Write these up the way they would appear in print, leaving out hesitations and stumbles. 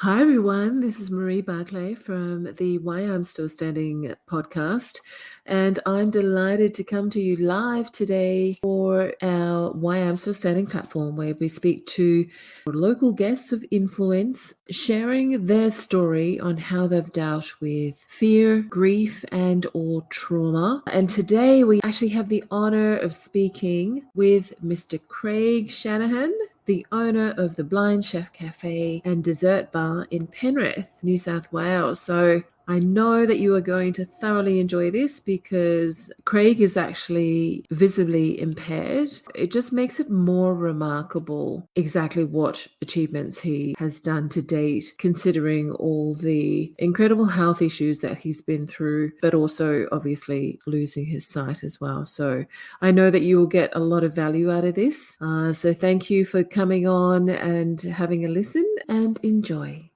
Hi, everyone. This is Marie Barclay from the Why I'm Still Standing podcast, and I'm delighted to come to you live today for our Why I'm Still Standing platform, where we speak to local guests of influence, sharing their story on how they've dealt with fear, grief, and or trauma. And today we actually have the honor of speaking with Mr. Craig Shanahan, the owner of the Blind Chef Cafe and Dessert Bar in Penrith, New South Wales. So I know that you are going to thoroughly enjoy this because Craig is actually visibly impaired. It just makes it more remarkable exactly what achievements he has done to date, considering all the incredible health issues that he's been through, but also obviously losing his sight as well. So I know that you will get a lot of value out of this. So thank you for coming on and having a listen, and enjoy.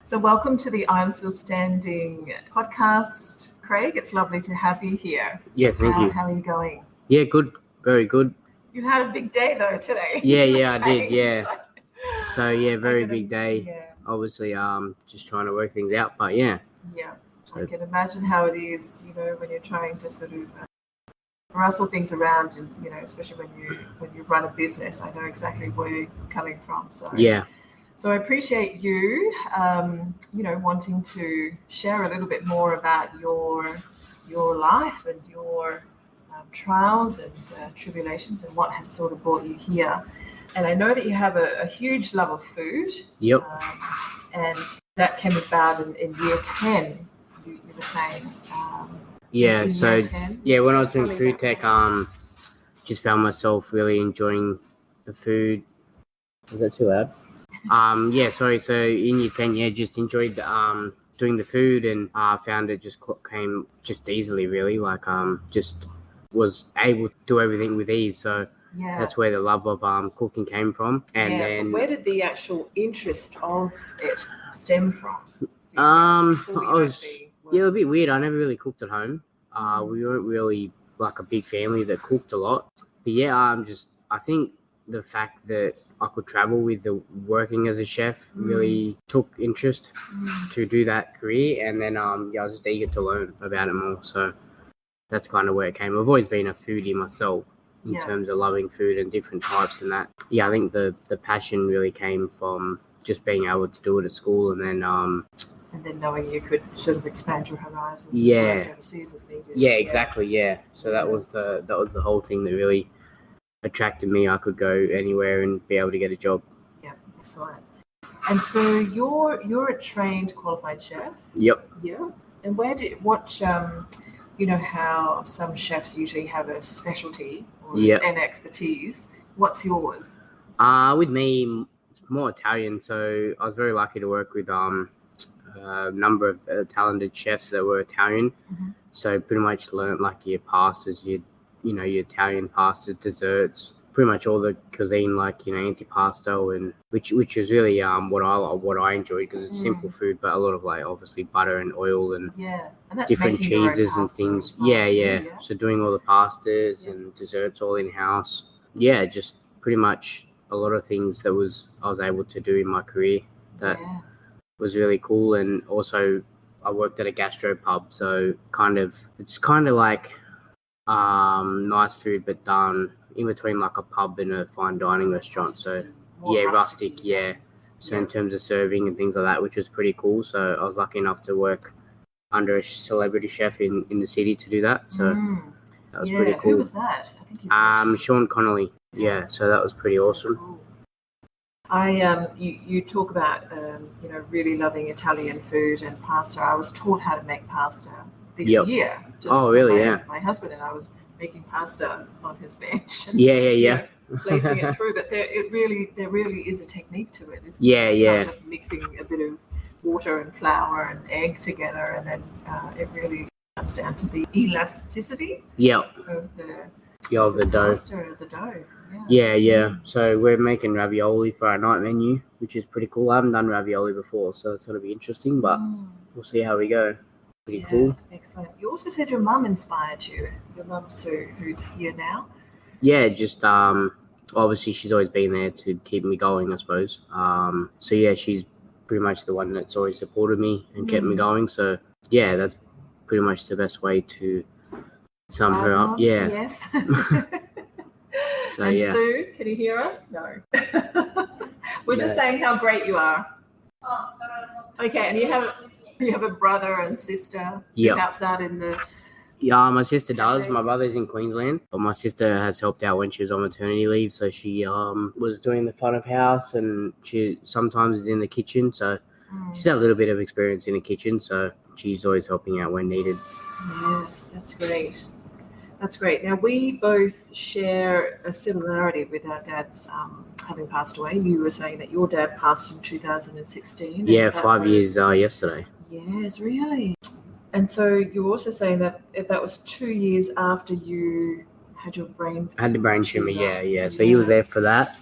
So welcome to the I'm Still Standing podcast, Craig. It's lovely to have you here. Yeah, thank you. How are you going? Yeah, good. Very good. You had a big day though today. Yeah, I did. Yeah. So yeah, very I big day. Yeah. Obviously, just trying to work things out, but yeah. Yeah. So, I can imagine how it is, when you're trying to sort of rustle things around, and especially when you run a business. I know exactly where you're coming from. So yeah. So I appreciate you, wanting to share a little bit more about your life and your trials and tribulations and what has sort of brought you here. And I know that you have a huge love of food. Yep. And that came about in year 10, you were saying. Yeah. in So year 10. yeah, when I was doing food tech, just found myself really enjoying the food. Is that too loud? Yeah, sorry. So in year 10, yeah, just enjoyed doing the food, and found it just came just easily, really. Like just was able to do everything with ease. So that's where the love of cooking came from. And then where did the actual interest of it stem from? I was a bit weird. I never really cooked at home. We weren't really like a big family that cooked a lot. But yeah, I think the fact that I could travel with the working as a chef really took interest to do that career. And then I was just eager to learn about it more. So that's kind of where it came. I've always been a foodie myself in terms of loving food and different types and that. Yeah, I think the passion really came from just being able to do it at school, and then knowing you could sort of expand your horizons. Yeah. And work overseas if needed. Yeah, exactly. Yeah. So that was the whole thing that really attracted me. I could go anywhere and be able to get a job. Yeah, excellent. And so you're a trained qualified chef. Yep. Yeah. And how some chefs usually have a specialty or an expertise. What's yours? With me, it's more Italian. So I was very lucky to work with a number of talented chefs that were Italian. Mm-hmm. So pretty much learned like your pastas, your Italian pastas, desserts, pretty much all the cuisine, like antipasto, and which is really what I enjoyed, because it's simple food, but a lot of like obviously butter and oil and different cheeses and things. Yeah. So doing all the pastas and desserts all in house. Yeah, just pretty much a lot of things that I was able to do in my career that was really cool. And also I worked at a gastro pub, so it's kind of like nice food, but done in between like a pub and a fine dining restaurant. So rustic. Yeah. So in terms of serving and things like that, which was pretty cool. So I was lucky enough to work under a celebrity chef in the city to do that. So that was pretty cool. Who was that? I think Sean Connolly. Yeah. So that was pretty awesome. Cool. You talk about really loving Italian food and pasta. I was taught how to make pasta this year. Really? My husband and I was making pasta on his bench. And, yeah. Placing it through, but there really is a technique to it, isn't there? It's not just mixing a bit of water and flour and egg together, and then it really comes down to the elasticity of the dough. Pasta of the dough. Yeah. So we're making ravioli for our night menu, which is pretty cool. I haven't done ravioli before, so it's going to be interesting, but we'll see how we go. Pretty cool. Excellent. You also said your mum inspired you. Your mum Sue, who's here now. yeah, just obviously she's always been there to keep me going, I suppose. So yeah, she's pretty much the one that's always supported me and kept me going. So yeah, that's pretty much the best way to sum her up. Yeah. Yes. So And yeah. Sue, can you hear us? No. We're just saying how great you are. Okay, and you have a brother and sister who helps out in the. Yeah, my sister does. My brother's in Queensland, but my sister has helped out when she was on maternity leave. So she was doing the front of house, and she sometimes is in the kitchen. So she's had a little bit of experience in the kitchen. So she's always helping out when needed. Yeah, that's great. That's great. Now we both share a similarity with our dads having passed away. You were saying that your dad passed in 2016. Yeah, 5 years yesterday. Yes, really. And so you were also saying that that was 2 years after you had your brain. I had the brain tumor. Yeah. So he was there for that.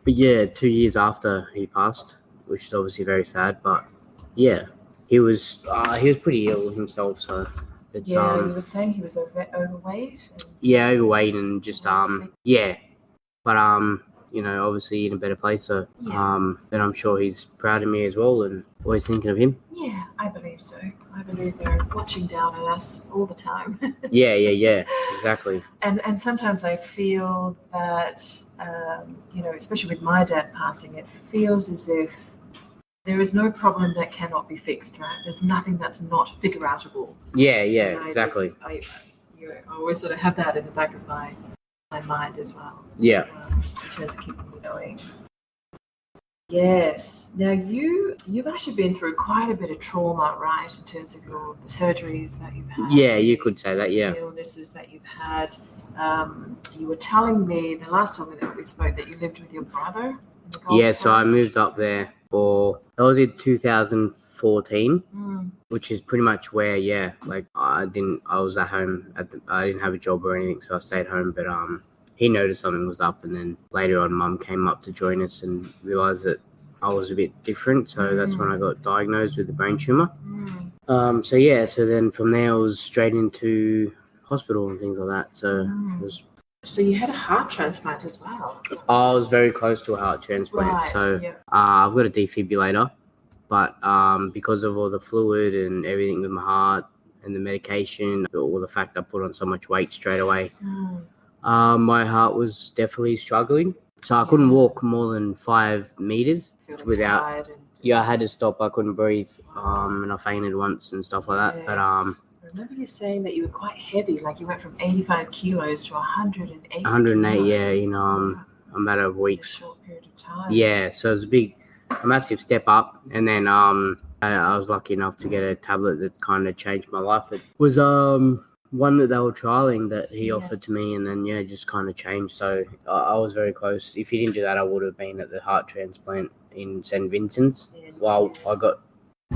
But yeah, 2 years after he passed, which is obviously very sad. But yeah, he was pretty ill himself. So it's you were saying he was overweight. Yeah, overweight and just yeah, but obviously in a better place. So and I'm sure he's proud of me as well and always thinking of him. Yeah, I believe so. I believe they're watching down on us all the time. Yeah, exactly. And sometimes I feel that especially with my dad passing, it feels as if there is no problem that cannot be fixed, right? There's nothing that's not figure-outable. Yeah, exactly. I always sort of have that in the back of my mind as well. Yeah. In terms of keeping me going. Yes. Now you've actually been through quite a bit of trauma, right? In terms of the surgeries that you've had. Yeah, you could say that. Yeah. The illnesses that you've had. You were telling me the last time that we spoke that you lived with your brother. Yeah. So I moved up there that was in 2014, which is pretty much where I was at home I didn't have a job or anything, so I stayed home. But he noticed something was up, and then later on, Mum came up to join us and realised that I was a bit different. So that's when I got diagnosed with the brain tumor. So then from there, I was straight into hospital and things like that. So it was. So you had a heart transplant as well? I was very close to a heart transplant. Right, so I've got a defibrillator, but because of all the fluid and everything with my heart and the medication, or the fact I put on so much weight straight away, my heart was definitely struggling. So I couldn't walk more than 5 meters without. I had to stop. I couldn't breathe, and I fainted once and stuff like that. But I remember you saying that you were quite heavy, like you went from 85 kilos to 108 108, kilos. a matter of weeks. In a short period of time. Yeah, so it was a massive step up. And then I was lucky enough to get a tablet that kind of changed my life. It was one that they were trialing that he offered to me, and then it just kind of changed. So I was very close. If he didn't do that, I would have been at the heart transplant in St. Vincent's. Well,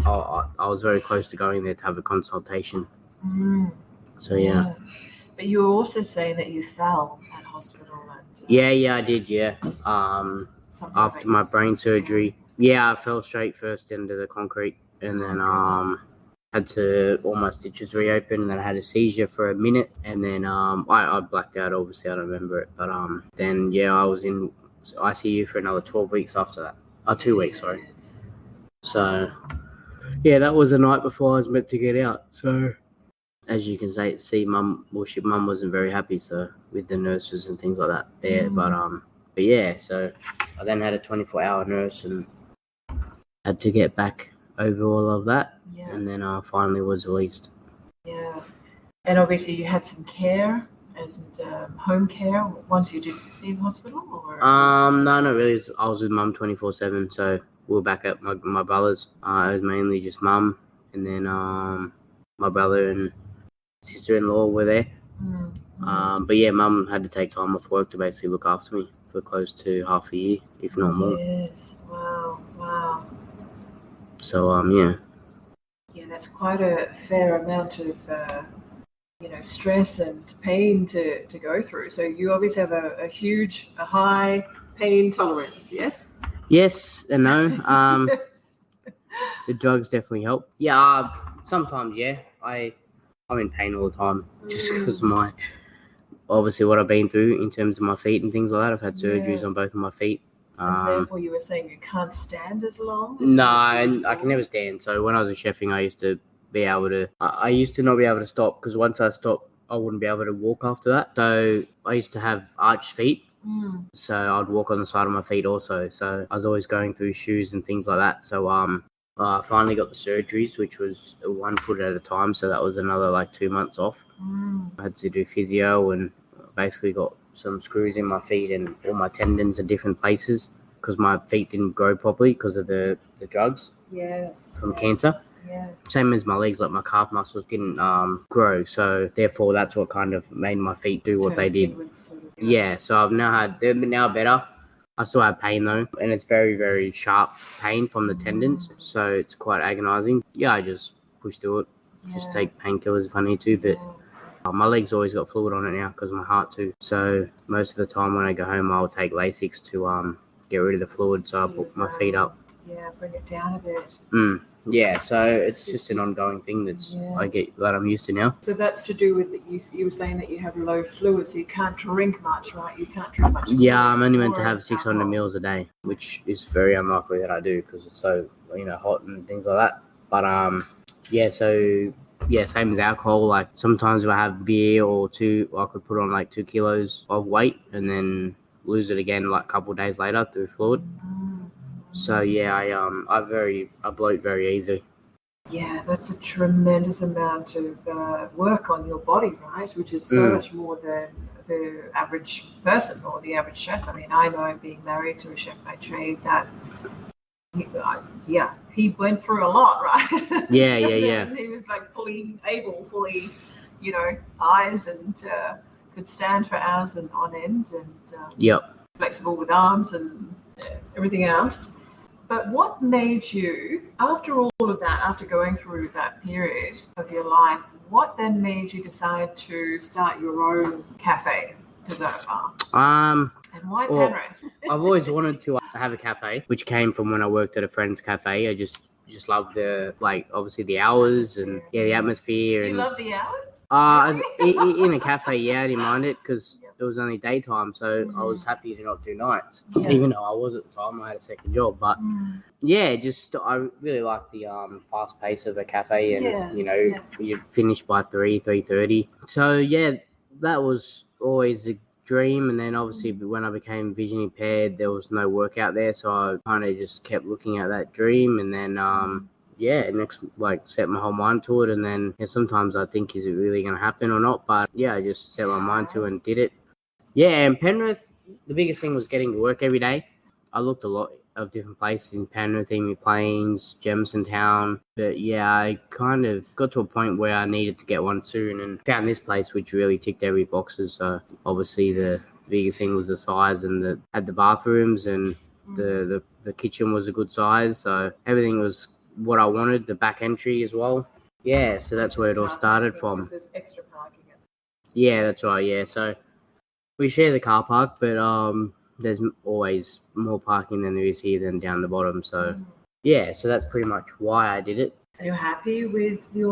I was very close to going there to have a consultation. So yeah. But you were also saying that you fell at hospital. I did. Yeah. After my brain surgery, I fell straight first into the concrete, and then had to all my stitches reopen, and then I had a seizure for a minute, and then I blacked out. Obviously, I don't remember it, but then I was in ICU for another 12 weeks after that. 2 weeks, sorry. So that was the night before I was meant to get out. So as you can see, Mum wasn't very happy. So with the nurses and things like that there, but so I then had a 24-hour nurse and had to get back over all of that, and then I finally was released. Yeah, and obviously you had some care, as home care, once you did leave hospital, or? No, not really. I was with Mum 24/7, so we were back at my brother's. It was mainly just Mum, and then my brother and sister-in-law were there. But Mum had to take time off work to basically look after me for close to half a year, if not more. Yes, wow. So Yeah, that's quite a fair amount of stress and pain to go through. So you obviously have a high pain tolerance, yes? Yes and no. Yes. The drugs definitely help. Yeah, sometimes, I'm in pain all the time just because obviously what I've been through in terms of my feet and things like that. I've had surgeries Yeah. on both of my feet. And therefore, you were saying you can't stand as long? No, and I can never stand. So when I was chefing, I used to be able to. I used to not be able to stop because once I stopped, I wouldn't be able to walk after that. So I used to have arched feet. So I'd walk on the side of my feet also. So I was always going through shoes and things like that. So I finally got the surgeries, which was 1 foot at a time. So that was another like 2 months off. I had to do physio and basically got some screws in my feet and all my tendons in different places because my feet didn't grow properly because of the drugs from cancer. Yeah. Same as my legs, like my calf muscles didn't grow, so therefore that's what kind of made my feet do what they did. Yeah, so they're now better. I still have pain though, and it's very, very sharp pain from the tendons, so it's quite agonizing. Yeah, I just push through it. Just take painkillers if I need to, but my legs always got fluid on it now because of my heart too. So most of the time when I go home, I'll take Lasix to get rid of the fluid, so I put my feet up. Yeah, bring it down a bit. Yeah, so it's just an ongoing thing that I'm used to now. So that's to do with you were saying that you have low fluid, so you can't drink much, right? You can't drink much. Yeah, I'm only meant to have 600 mils a day, which is very unlikely that I do because it's so hot and things like that. But same as alcohol. Like sometimes if I have beer or two, I could put on like 2 kilos of weight and then lose it again like a couple of days later through fluid. So yeah, I bloat very easy. Yeah, that's a tremendous amount of work on your body, right? Which is so much more than the average person or the average chef. I mean, I know being married to a chef by trade that he went through a lot, right? Yeah. He was like fully, eyes and could stand for hours and on end and flexible with arms and everything else. But what made you, after all of that, after going through that period of your life, what then made you decide to start your own cafe, dessert bar? And why Penrith? I've always wanted to have a cafe, which came from when I worked at a friend's cafe. I just love the obviously the hours and the atmosphere. You love the hours? In a cafe, I didn't mind it because it was only daytime, so I was happy to not do nights, even though I was at the time. I had a second job, but I really like the fast pace of a cafe, and you finish by 3:30. So that was always a dream. And then obviously when I became vision impaired, there was no work out there, so I kind of just kept looking at that dream, and then next set my whole mind to it. And then sometimes I think, is it really going to happen or not? But I just set my mind to it and did it. And Penrith, the biggest thing was getting to work every day. I looked a lot of different places in Penrith, Emu Plains, Jemison Town, but I kind of got to a point where I needed to get one soon and found this place which really ticked every boxes. So obviously the biggest thing was the size, and had the bathrooms, and the kitchen was a good size, so everything was what I wanted. The back entry as well. So that's where it all started from. There's extra parking. That's right. So we share the car park, but there's always more parking than there is here than down the bottom. So so that's pretty much why I did it. Are you happy with the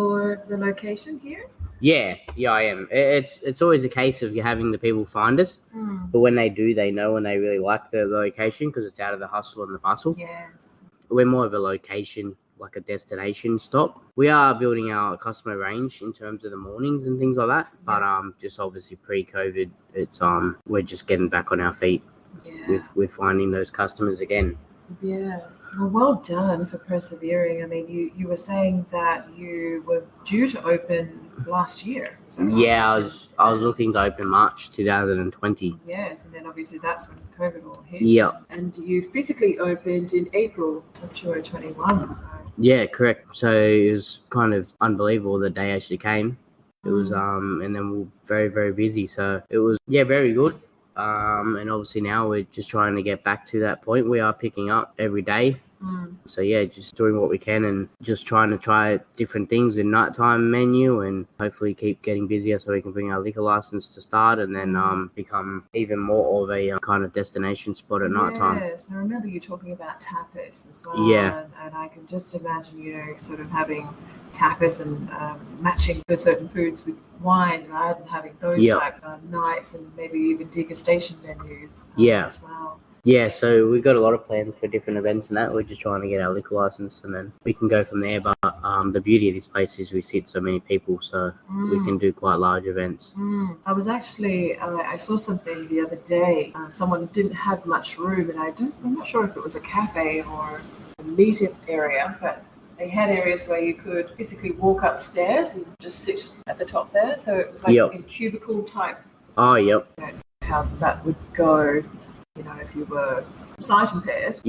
location here? Yeah, I am. It's always a case of you having the people find us, but when they do, they know and they really like the location because it's out of the hustle and the bustle. Yes. We're more of a location, like a destination stop. We are building our customer range in terms of the mornings and things like that, but just obviously pre-COVID, it's we're just getting back on our feet with finding those customers again. Yeah. Well done for persevering. I mean, you were saying that you were due to open last year. I was looking to open March 2020. Yes, and then obviously that's when COVID all hit. Yeah. And you physically opened in April of 2021. So. Yeah, correct. So it was kind of unbelievable the day actually came. It was and then we were very, very busy. So it was very good. And obviously now we're just trying to get back to that point. We are picking up every day. So yeah, just doing what we can and just trying to try different things in nighttime menu and hopefully keep getting busier so we can bring our liquor license to start and then become even more of a kind of destination spot at nighttime. Yes, I remember you talking about tapas as well. Yeah. And I can just imagine, you know, sort of having tapas and matching the certain foods with wine, right? And having those type nights and maybe even degustation menus as well. Yeah, so we've got a lot of plans for different events and that. We're just trying to get our liquor license and then we can go from there. But the beauty of this place is we sit so many people, so we can do quite large events. I was actually, I saw something the other day. Someone didn't have much room, and I'm not sure if it was a cafe or a meeting area, but they had areas where you could basically walk upstairs and just sit at the top there. So it was like in cubicle type. Oh, yep. I don't know how that would go, you know, if you were sight impaired.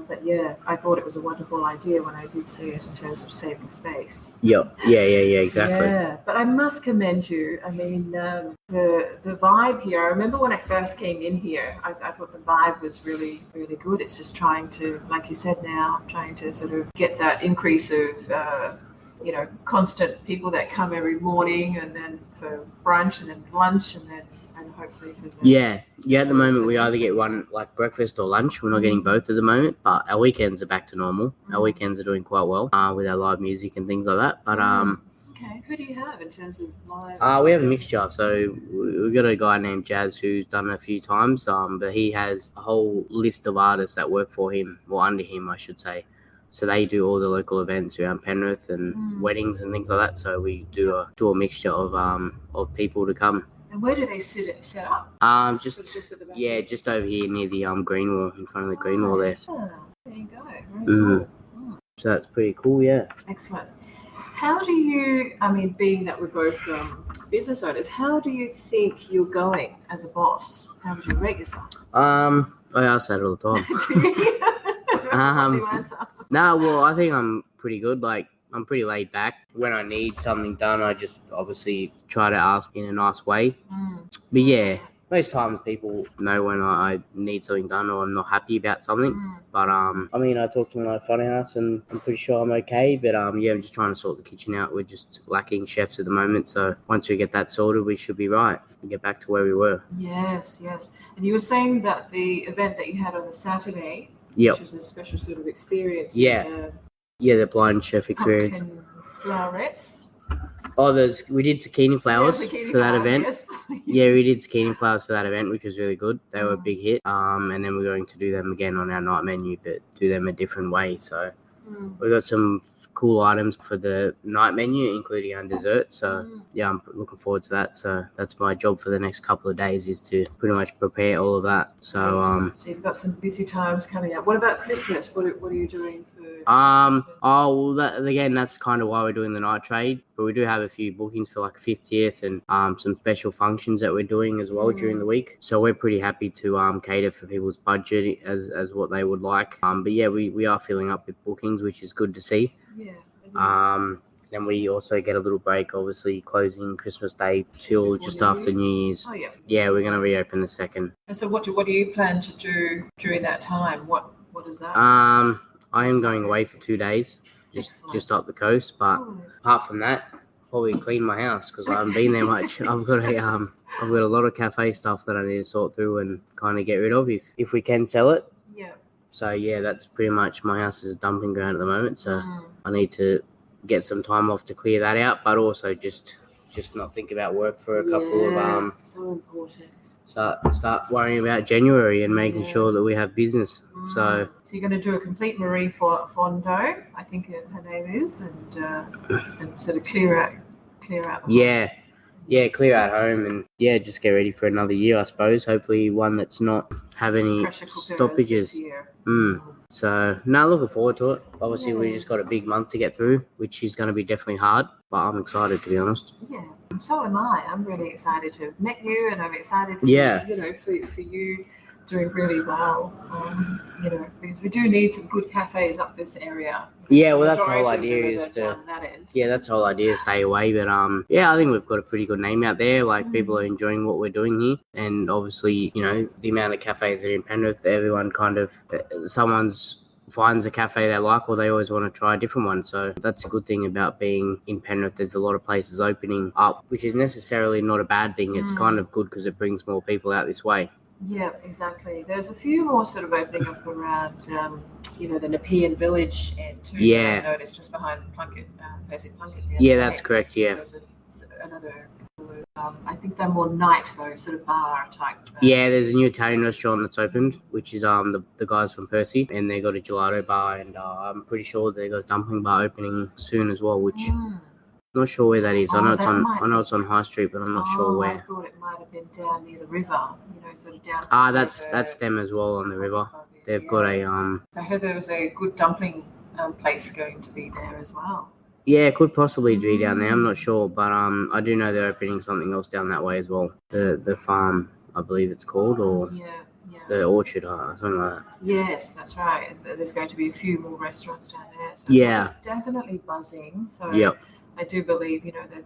But yeah, I thought it was a wonderful idea when I did see it in terms of saving space. Yep. Yeah, exactly. Yeah, but I must commend you. I mean, the vibe here, I remember when I first came in here, I thought the vibe was really, really good. It's just trying to, like you said now, trying to sort of get that increase of, you know, constant people that come every morning and then for brunch and then lunch and then hopefully for the at the moment we either get one like breakfast or lunch. We're not getting both at the moment, but our weekends are back to normal. Our weekends are doing quite well with our live music and things like that. But okay, who do you have in terms of live? We have a mixture. So we've got a guy named Jazz who's done it a few times, but he has a whole list of artists that work for him, or under him I should say. So they do all the local events around Penrith and weddings and things like that. So we do a mixture of people to come. And where do they set up? Just over here near the green wall, in front of the green wall there. Oh, there you go. Very cool. So that's pretty cool, yeah. Excellent. How do you, I mean, being that we're both business owners, how do you think you're going as a boss? How would you rate yourself? I ask that all the time. Do you? What do you answer? No, well, I think I'm pretty good. Like, I'm pretty laid back. When I need something done, I just obviously try to ask in a nice way. But yeah, most times people know when I need something done or I'm not happy about something. But I mean, I talk to my front house and I'm pretty sure I'm okay. But I'm just trying to sort the kitchen out. We're just lacking chefs at the moment. So once we get that sorted, we should be right and get back to where we were. Yes. And you were saying that the event that you had on the Saturday, which was a special sort of experience. The blind chef experience. Pumpkin flowers. We did zucchini flowers for that event. Yes. We did zucchini flowers for that event, which was really good. They were a big hit. And then we're going to do them again on our night menu, but do them a different way. So we got some cool items for the night menu, including our dessert. So I'm looking forward to that. So that's my job for the next couple of days is to pretty much prepare all of that. So so you've got some busy times coming up. What about Christmas? What are you doing for Christmas? That's kind of why we're doing the night trade. But we do have a few bookings for like 50th and some special functions that we're doing as well during the week. So we're pretty happy to cater for people's budget as what they would like. But yeah, we are filling up with bookings, which is good to see. Yeah. Then we also get a little break, obviously closing Christmas Day till just after New Year's. Oh yeah. Yeah, we're going to reopen the 2nd. And so what do you plan to do during that time? What is that? I am going away for 2 days, just up the coast. But apart from that, probably clean my house because I haven't been there much. I've got a lot of cafe stuff that I need to sort through and kind of get rid of if we can sell it. Yeah. So yeah, that's pretty much my house is a dumping ground at the moment. So I need to get some time off to clear that out, but also just not think about work for a couple of so important. Start worrying about January and making sure that we have business. So you're going to do a complete Marie Fondo, I think her name is, and sort of clear out. Clear out home and just get ready for another year, I suppose. Hopefully one that's not have any stoppages. So now looking forward to it. Obviously we just got a big month to get through, which is going to be definitely hard, but I'm excited to be honest. Yeah, and so am I. I'm really excited to have met you, and I'm excited for, for you doing really well. Because we do need some good cafes up this area. Yeah, well, that's the whole idea is to. That's the whole idea, stay away. But I think we've got a pretty good name out there. Like people are enjoying what we're doing here, and obviously, the amount of cafes that are in Penrith, everyone kind of someone's finds a cafe they like, or they always want to try a different one. So that's a good thing about being in Penrith. There's a lot of places opening up, which is necessarily not a bad thing. It's kind of good because it brings more people out this way. Yeah, exactly. There's a few more sort of opening up around, the Nepean Village end too. Yeah. I noticed just behind Plunkett, Percy Plunkett. Yeah, that's correct. Yeah. There's another. I think they're more night though, sort of bar type. Yeah, there's a new Italian restaurant that's opened, which is the guys from Percy, and they got a gelato bar, and I'm pretty sure they got a dumpling bar opening soon as well. Which not sure where that is. I know it's on High Street, but I'm not sure where. I thought it might have been down near the river. Sort of down. That's them as well on the river. They've got a So I heard there was a good dumpling place going to be there as well. Yeah, it could possibly be down there. I'm not sure, but I do know they're opening something else down that way as well. The farm, I believe it's called, or the orchard, something like that. Yes, that's right. There's going to be a few more restaurants down there. So it's definitely buzzing. So I do believe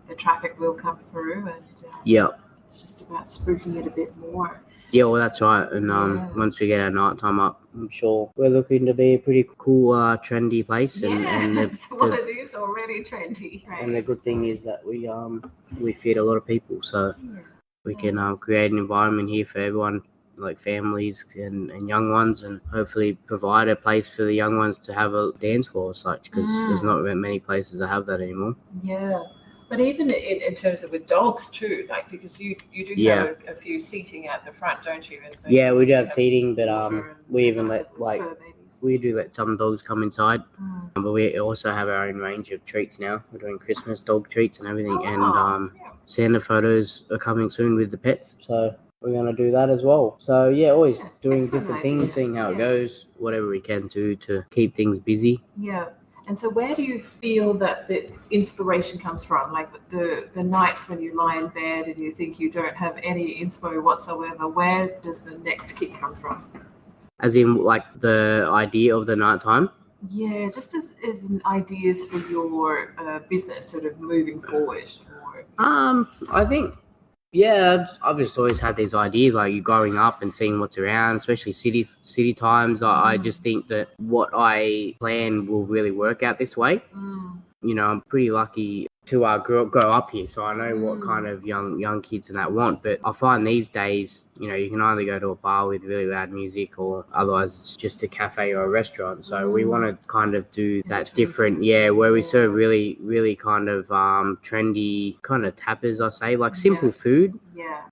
the traffic will come through, and it's just about spruiking it a bit more. Yeah, well, that's right. And once we get our night time up, I'm sure we're looking to be a pretty cool, trendy place. Well, it is already trendy. Right? And the good thing is that we feed a lot of people, so we can create an environment here for everyone, like families and young ones, and hopefully provide a place for the young ones to have a dance floor or such, because there's not many places that have that anymore. Yeah. But even in terms of with dogs too, like, because you do have a few seating at the front, don't you? And so we do have seating, but we even let we do let some dogs come inside, but we also have our own range of treats now. We're doing Christmas dog treats and everything, and Santa photos are coming soon with the pets, so we're going to do that as well. So always doing different things, seeing how it goes, whatever we can do to keep things busy. Yeah. And so where do you feel that the inspiration comes from? Like the nights when you lie in bed and you think you don't have any inspo whatsoever, where does the next kick come from? As in, like, the idea of the nighttime? Yeah, just as ideas for your business sort of moving forward. I think, I've just always had these ideas, like you growing up and seeing what's around, especially city times. I just think that what I plan will really work out this way. I'm pretty lucky to grow up here, so I know what kind of young kids and that want. But I find these days, you can either go to a bar with really loud music, or otherwise it's just a cafe or a restaurant. So we want to kind of do that different, where we serve really, really kind of trendy kind of tapas, I say, like simple food,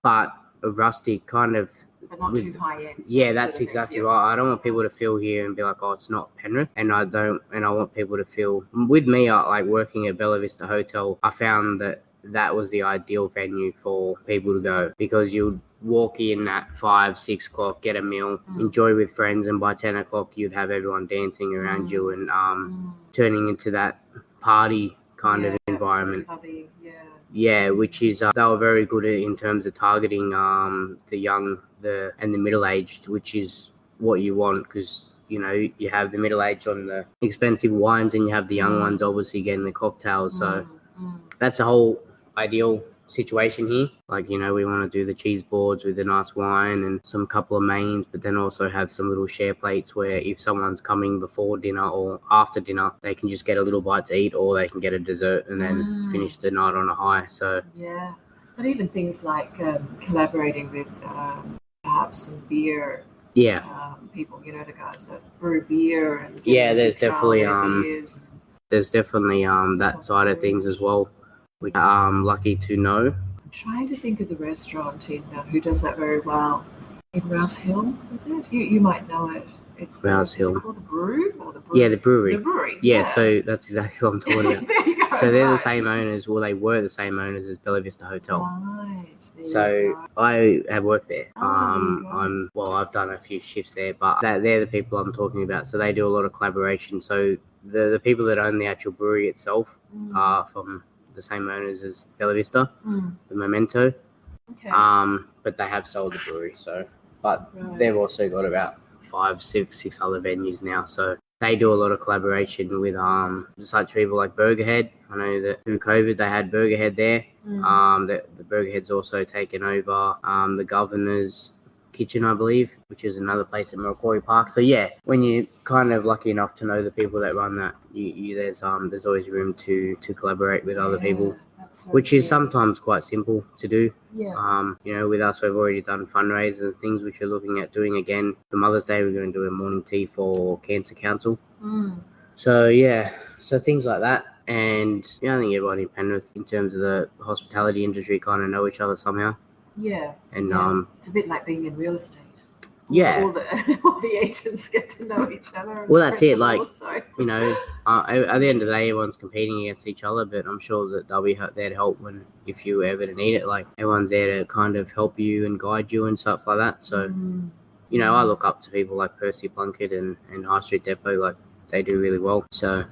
but a rustic kind of. But not too high end. Yeah, that's exactly right. I don't want people to feel here and be like, oh, it's not Penrith. And I want people to feel, with me, like working at Bella Vista Hotel, I found that was the ideal venue for people to go, because you'd walk in at 5-6 o'clock, get a meal, enjoy with friends, and by 10 o'clock you'd have everyone dancing around you and turning into that party kind of environment. Which is they were very good in terms of targeting the young, and the middle-aged, which is what you want, because you have the middle-aged on the expensive wines, and you have the young ones obviously getting the cocktails. So that's a whole ideal situation here. Like, we want to do the cheese boards with a nice wine and some couple of mains, but then also have some little share plates where if someone's coming before dinner or after dinner, they can just get a little bite to eat, or they can get a dessert and then finish the night on a high. So but even things like collaborating with perhaps some beer people, the guys that brew beer, and there's definitely that side of things as well, which I'm lucky to know. I'm trying to think of the restaurant who does that very well. In Rouse Hill, is it? You might know it. It's Rouse Hill. Is it called the Brew? Or the Brewery? Yeah, the brewery. The brewery. Yeah, so that's exactly what I'm talking about. There you go. So they're the same owners. Well, they were the same owners as Bella Vista Hotel. Right. So I have worked there. I've done a few shifts there, but they're the people I'm talking about. So they do a lot of collaboration. So the people that own the actual brewery itself are from the same owners as Bella Vista, the Memento. Okay. But they have sold the brewery. But they've also got about 5-6 other venues now. So they do a lot of collaboration with such people like Burgerhead. I know that through COVID they had Burgerhead there. The Burgerhead's also taken over the Governor's Kitchen, I believe, which is another place at Macquarie Park. So yeah, when you're kind of lucky enough to know the people that run that, there's always room to collaborate with other people, so which is great. sometimes quite simple to do. Yeah. With us, we've already done fundraisers and things which we're looking at doing again. For Mother's Day, we're going to do a morning tea for Cancer Council. So yeah, so things like that. And I think everyone in Penrith, in terms of the hospitality industry, kind of know each other somehow. Yeah. And it's a bit like being in real estate. Yeah. All the agents get to know each other. Well, that's it. Like, so. at the end of the day, everyone's competing against each other, but I'm sure that they'll be there to help if you ever need it. Like, everyone's there to kind of help you and guide you and stuff like that. So, I look up to people like Percy Plunkett and High Street Depot. Like, they do really well. So,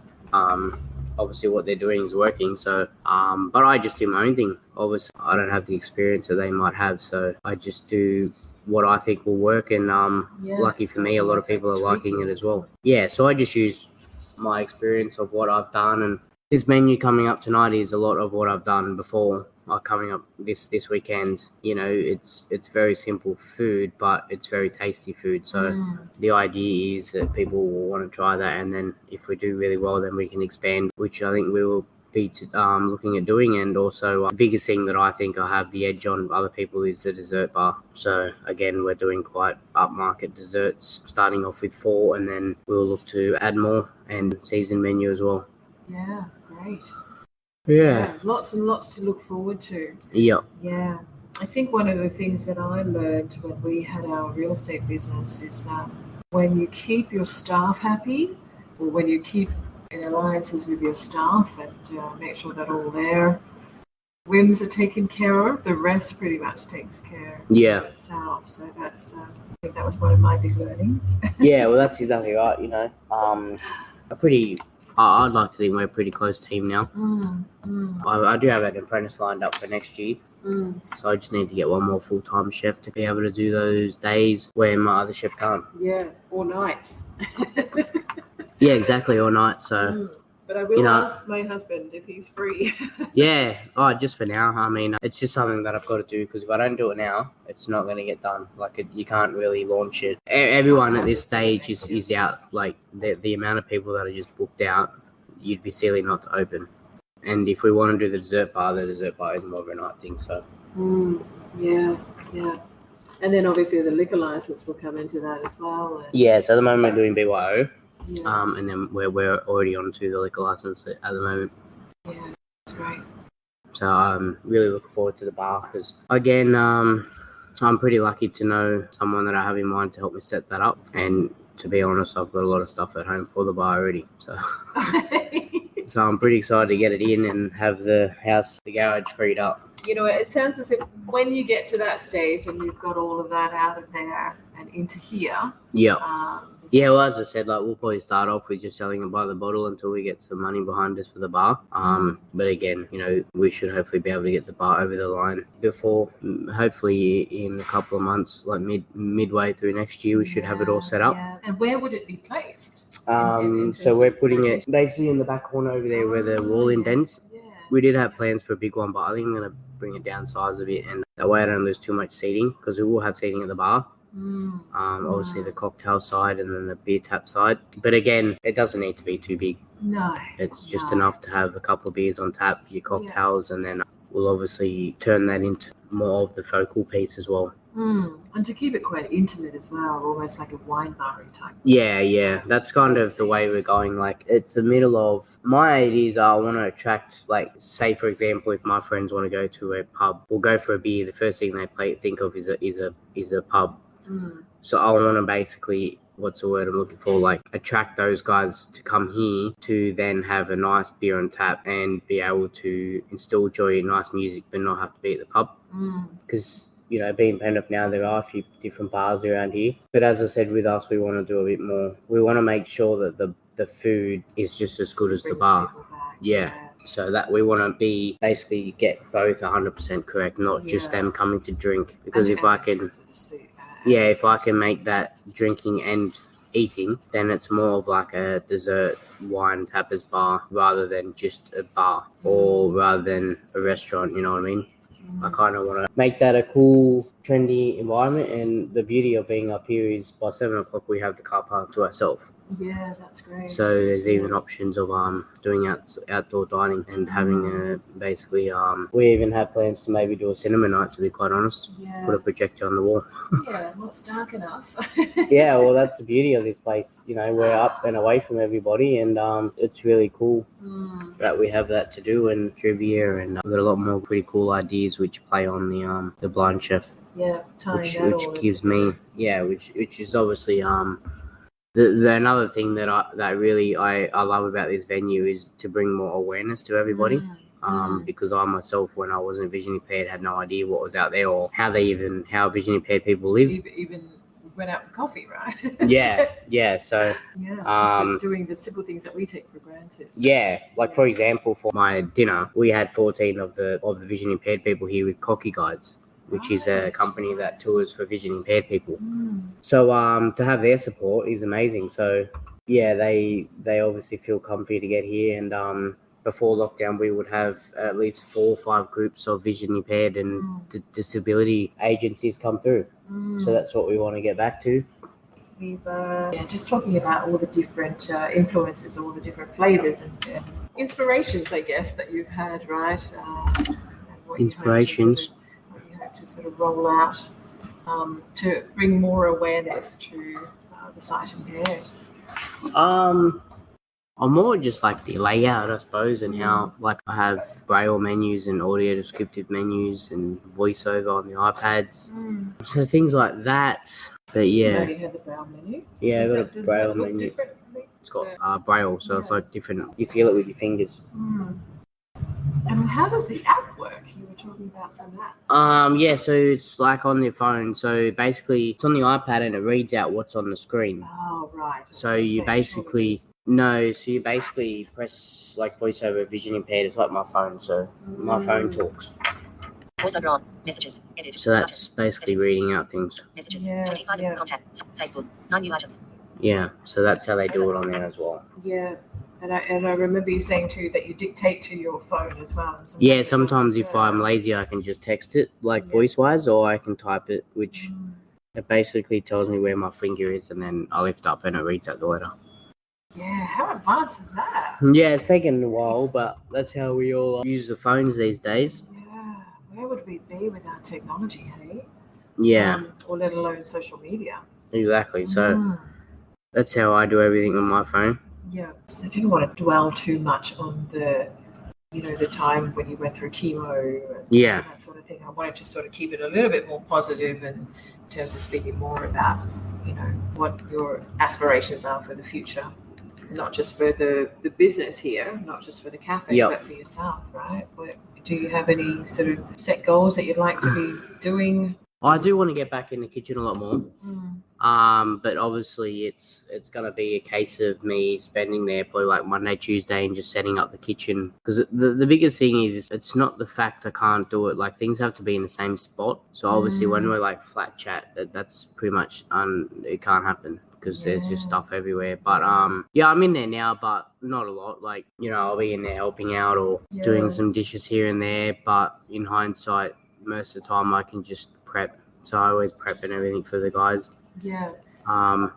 obviously what they're doing is working. So, but I just do my own thing. Obviously, I don't have the experience that they might have. So I just do what I think will work. And lucky for me, a lot of people are liking it as well. Yeah. So I just use my experience of what I've done. And this menu coming up tonight is a lot of what I've done before. Coming up this weekend, it's very simple food, but it's very tasty food. So the idea is that people will want to try that, and then if we do really well, then we can expand, which I think we will be looking at doing. And also, the biggest thing that I think I have the edge on other people is the dessert bar. So again, we're doing quite upmarket desserts, starting off with 4, and then we'll look to add more and season menu as well. Yeah, great. Yeah. Lots and lots to look forward to. Yeah. Yeah. I think one of the things that I learned when we had our real estate business is when you keep your staff happy, or when you keep in alliances with your staff and make sure that all their whims are taken care of, the rest pretty much takes care of itself. So that's, I think that was one of my big learnings. Yeah, well, that's exactly right. I'd like to think we're a pretty close team now. I do have an apprentice lined up for next year. So I just need to get one more full-time chef to be able to do those days where my other chef can't. Yeah, or nights. Yeah, exactly, all night. So, but I will ask my husband if he's free. Yeah, just for now. I mean, it's just something that I've got to do, because if I don't do it now, it's not going to get done. Like, you can't really launch it. Everyone at this stage is out. Like, the amount of people that are just booked out, you'd be silly not to open. And if we want to do the dessert bar is more of a night thing. So. Yeah. And then obviously the liquor license will come into that as well. Yeah, so at the moment we're doing BYO. And then we're already on to the liquor license at the moment. Yeah, that's great. So I'm really looking forward to the bar, because again, I'm pretty lucky to know someone that I have in mind to help me set that up. And to be honest, I've got a lot of stuff at home for the bar already. So, so I'm pretty excited to get it in and have the garage freed up. It sounds as if when you get to that stage and you've got all of that out of there and into here. Yeah. Well, as I said, we'll probably start off with just selling it by the bottle until we get some money behind us for the bar. But again, we should hopefully be able to get the bar over the line before, hopefully in a couple of months, like midway through next year, we should have it all set up. Yeah. And where would it be placed? So we're putting it basically in the back corner over there where the wall indents. Yeah. We did have plans for a big one, but I think I'm going to bring it down size a bit, and that way I don't lose too much seating, because we will have seating at the bar. Obviously the cocktail side and then the beer tap side. But again, it doesn't need to be too big. No. It's just enough to have a couple of beers on tap, your cocktails, and then we'll obviously turn that into more of the focal piece as well. And to keep it quite intimate as well, almost like a wine bar type. Yeah. That's kind of the way we're going. Like, it's the middle of my ideas. I want to attract, like, say for example, if my friends want to go to a pub, we'll go for a beer. The first thing they think of is a pub. So I want to basically, what's the word I'm looking for? Like, attract those guys to come here to then have a nice beer on tap and be able to still enjoy nice music, but not have to be at the pub. Because being Penrith now, there are a few different bars around here. But as I said, with us, we want to do a bit more. We want to make sure that the food is just as good as the bar. Yeah. So that we want to basically get both 100% correct, not just them coming to drink. Because if I can make that drinking and eating, then it's more of like a dessert wine tappers bar rather than just a bar, or rather than a restaurant, you know what I mean? I kind of want to make that a cool trendy environment, and the beauty of being up here is by 7 o'clock we have the car park to ourselves. Yeah, that's great. So there's even options of doing outdoor dining and having basically we even have plans to maybe do a cinema night, to be quite honest. Yeah. Put a projector on the wall. Yeah, well, it's dark enough. Yeah, well, that's the beauty of this place. You know, we're up and away from everybody, and it's really cool that we have that to do, and trivia, and we've got a lot more pretty cool ideas which play on the Blind Chef. Yeah, which gives me which is obviously the another thing that I love about this venue is to bring more awareness to everybody. Because I myself, when I wasn't visually impaired, had no idea what was out there or how visually impaired people live. Even went out for coffee, right? Yeah. So just doing the simple things that we take for granted. Yeah, like for example, for my dinner, we had 14 of the vision impaired people here with Cocky Guides, which is a company that tours for vision impaired people. So to have their support is amazing. So yeah, they obviously feel comfy to get here, and before lockdown we would have at least 4 or 5 groups of vision impaired and disability agencies come through. So that's what we want to get back to. We've just talking about all the different influences, all the different flavors and inspirations, I guess, that you've had, right? And what Inspirations. You hope to sort of roll out to bring more awareness to the sight impaired. I'm more just like the layout, I suppose, and how like I have braille menus and audio descriptive menus and voiceover on the iPads. So things like that. But yeah. You have the braille menu? Yeah, I've got a braille menu. It's got braille, so it's like different. You feel it with your fingers. And how does the app work? You were talking about some app. Yeah, so it's like on the phone. So basically, it's on the iPad and it reads out what's on the screen. Oh, right. So you basically press like voiceover vision impaired. It's like my phone, so my phone talks. Voiceover on. Messages. Edit. So that's basically reading out things. Messages. 25 contact. Facebook. 9 new items. Yeah, so that's how they do it on there as well. Yeah. And I remember you saying too that you dictate to your phone as well. And sometimes if I'm lazy, I can just text it like voice-wise, or I can type it, which it basically tells me where my finger is, and then I lift up and it reads out the letter. Yeah, how advanced is that? Yeah, it's taken a while, but that's how we all use the phones these days. Yeah, where would we be without technology, hey? Yeah. Or let alone social media. Exactly. So that's how I do everything on my phone. Yeah, I didn't want to dwell too much on the time when you went through chemo and that sort of thing. I wanted to sort of keep it a little bit more positive in terms of speaking more about, what your aspirations are for the future. Not just for the business here, not just for the cafe, but for yourself, right? Do you have any sort of set goals that you'd like to be doing? I do want to get back in the kitchen a lot more. But obviously it's going to be a case of me spending there probably like Monday, Tuesday and just setting up the kitchen. Because the biggest thing is it's not the fact I can't do it. Like things have to be in the same spot. So obviously when we're like flat chat, that's pretty much, it can't happen because there's just stuff everywhere. But I'm in there now, but not a lot. Like, I'll be in there helping out or doing some dishes here and there. But in hindsight, most of the time I can just prep. So I always prep and everything for the guys. Yeah. Am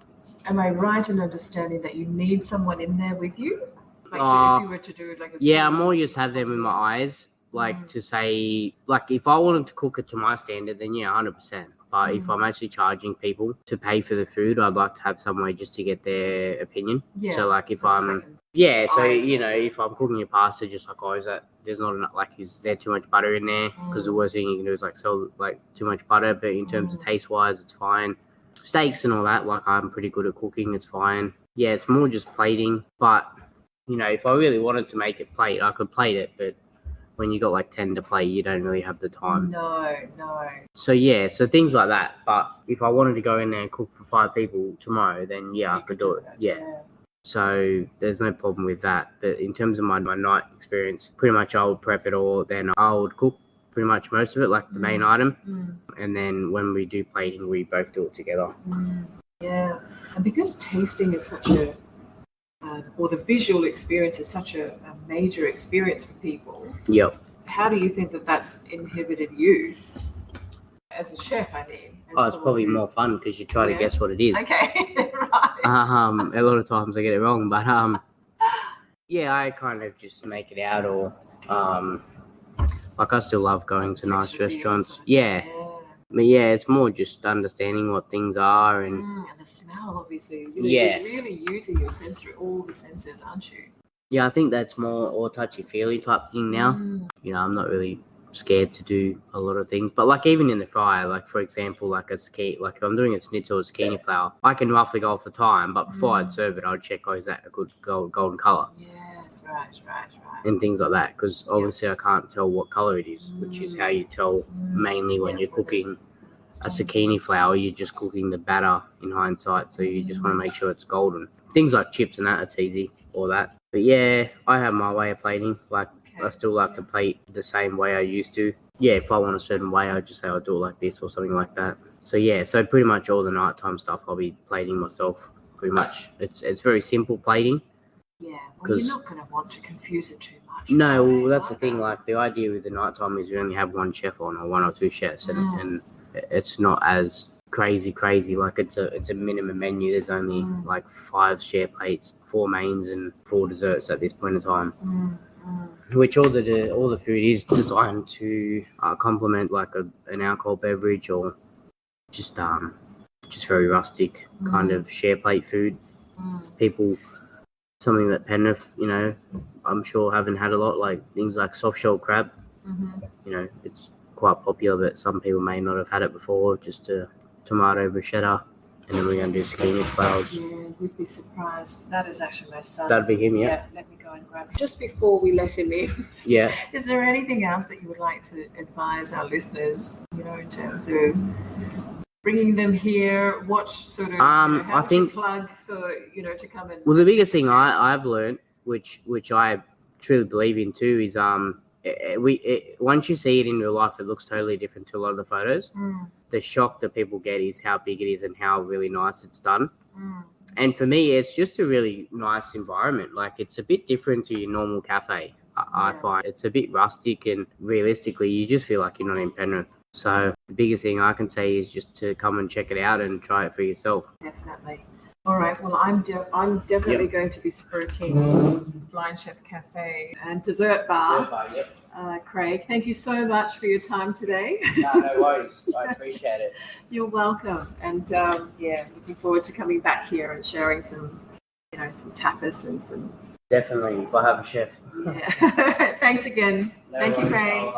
I right in understanding that you need someone in there with you? Like if you were to do like I more just have them in my eyes, like to say, like if I wanted to cook it to my standard, then 100%. But if I'm actually charging people to pay for the food, I'd like to have somewhere just to get their opinion. Yeah. So like if I'm if I'm cooking a pasta, just like, is that there's not enough, like, is there too much butter in there? Because the worst thing you can do is like sell like too much butter. But in terms of taste wise, it's fine. Steaks and all that, like I'm pretty good at cooking. It's fine. Yeah, it's more just plating. But if I really wanted to make it plate, I could plate it. But when you got like 10 to plate, you don't really have the time. No. So things like that. But if I wanted to go in there and cook for 5 people tomorrow, then I could do it. Yeah. So there's no problem with that. But in terms of my night experience, pretty much I would prep it all. Then I would cook pretty much most of it, like the main item. And then when we do plating, we both do it together. Yeah. And because tasting is such or the visual experience is such a major experience for people. Yep. How do you think that that's inhibited you as a chef, I mean. Oh, it's probably more fun because you try to guess what it is. Okay, right. A lot of times I get it wrong, but yeah, I kind of just make it out, or like I still love going to nice restaurants. Yeah. But yeah, it's more just understanding what things are and the smell, obviously. Yeah. You're really using your all the senses, aren't you? yeah, I think that's more or touchy-feely type thing now. You know, I'm not really scared to do a lot of things, but like even in the fryer, like for example, like if I'm doing a schnitzel or zucchini flour, I can roughly go off the time, but before I'd serve it, I'd check, is that a good golden color? Yes, right. And things like that, because obviously I can't tell what color it is, which is how you tell mainly when you're cooking a zucchini flour. You're just cooking the batter in hindsight, so you just want to make sure it's golden. Things like chips and that, it's easy, or that. But yeah, I have my way of plating. Like I still like to plate the same way I used to. Yeah, if I want a certain way, I just say I'll do it like this or something like that. So yeah, so pretty much all the nighttime stuff I'll be plating myself. Pretty much, it's very simple plating. Yeah, well, you're not going to want to confuse it too much. No, well, that's the thing. Like the idea with the nighttime is you only have one chef on, or one or two chefs, and it's not as crazy. Like it's a minimum menu. There's only like 5 share plates, 4 mains, and 4 desserts at this point in time. Which all the food is designed to complement like an alcohol beverage, or just very rustic kind of share plate food. People. Something that Penrith, I'm sure haven't had a lot, like things like soft shell crab. It's quite popular, but some people may not have had it before. Just a tomato bruschetta, and then we're going to do zucchini flowers. Yeah, we'd be surprised. That is actually my son. That'd be him, yeah. Let me go and grab it. Just before we let him in, Yeah. Is there anything else that you would like to advise our listeners, in terms of bringing them here? What sort of, I think plug for, to come in? Well, the biggest thing I've learned, which I truly believe in too, is once you see it in real life, it looks totally different to a lot of the photos. The shock that people get is how big it is and how really nice it's done. And for me, it's just a really nice environment. Like it's a bit different to your normal cafe. I find it's a bit rustic, and realistically, you just feel like you're not in Penrith. So the biggest thing I can say is just to come and check it out and try it for yourself. Definitely. All right. Well, I'm definitely going to be spurking Blind Chef Cafe and Dessert Bar. Craig, thank you so much for your time today. No worries. I appreciate it. You're welcome. And looking forward to coming back here and sharing some tapas and some. Definitely. If I have a chef. Yeah. Thanks again. Thank you, Craig.